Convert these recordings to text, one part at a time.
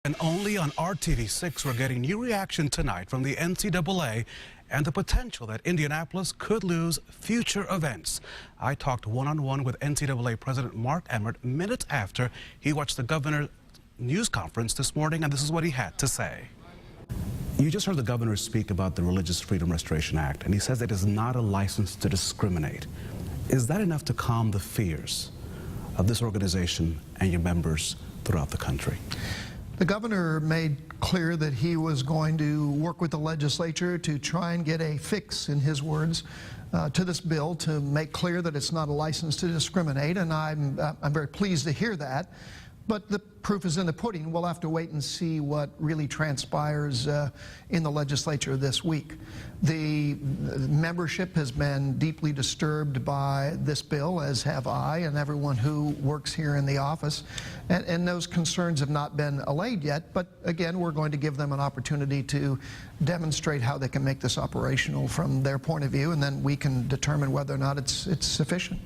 And only on RTV6, we're getting new reaction tonight from the NCAA and the potential that Indianapolis could lose future events. I talked one-on-one with NCAA President Mark Emmert minutes after he watched the governor's news conference this morning, and this is what he had to say. You just heard the governor speak about the Religious Freedom Restoration Act, and he says it is not a license to discriminate. Is that enough to calm the fears of this organization and your members throughout the country? The governor made clear that he was going to work with the legislature to try and get a fix, in his words, to this bill to make clear that it's not a license to discriminate, and I'm very pleased to hear that. But the proof is in the pudding. We'll have to wait and see what really transpires in the legislature this week. The membership has been deeply disturbed by this bill, as have I and everyone who works here in the office. And those concerns have not been allayed yet. But again, we're going to give them an opportunity to demonstrate how they can make this operational from their point of view, and then we can determine whether or not it's sufficient.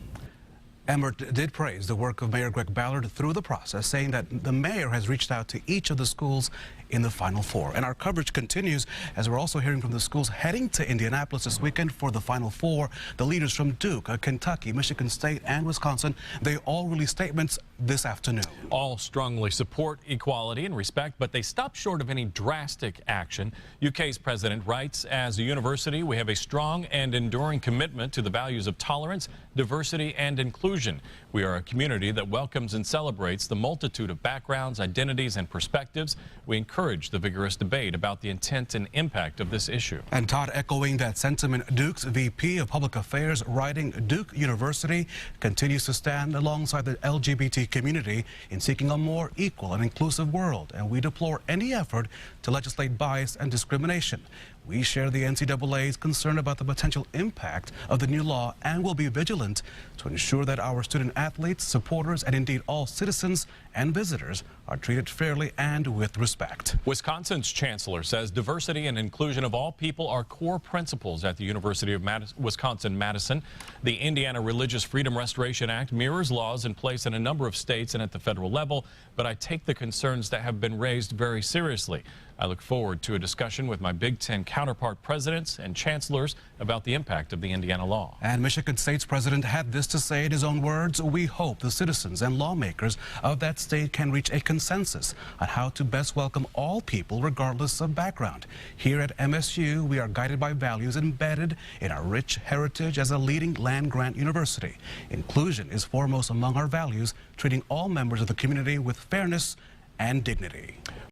Emmert did praise the work of Mayor Greg Ballard through the process, saying that the mayor has reached out to each of the schools in the Final Four. And our coverage continues as we're also hearing from the schools heading to Indianapolis this weekend for the Final Four. The leaders from Duke, Kentucky, Michigan State, and Wisconsin, they all released statements this afternoon. All strongly support equality and respect, but they stop short of any drastic action. UK's president writes, as a university, we have a strong and enduring commitment to the values of tolerance, diversity, and inclusion. We are a community that welcomes and celebrates the multitude of backgrounds, identities, and perspectives. We encourage the vigorous debate about the intent and impact of this issue. And Todd, echoing that sentiment, Duke's VP of Public Affairs, writing, Duke University continues to stand alongside the LGBT community in seeking a more equal and inclusive world, and we deplore any effort to legislate bias and discrimination. We share the NCAA's concern about the potential impact of the new law and will be vigilant to ensure that our student athletes, supporters, and indeed all citizens and visitors are treated fairly and with respect. Wisconsin's chancellor says diversity and inclusion of all people are core principles at the University of Wisconsin-Madison. The Indiana Religious Freedom Restoration Act mirrors laws in place in a number of states and at the federal level, but I take the concerns that have been raised very seriously. I look forward to a discussion with my Big Ten counterpart presidents and chancellors about the impact of the Indiana law. And Michigan State's president had this to say in his own words: we hope the citizens and lawmakers of that state can reach a consensus on how to best welcome all people regardless of background. Here at MSU, we are guided by values embedded in our rich heritage as a leading land-grant university. Inclusion is foremost among our values, treating all members of the community with fairness and dignity.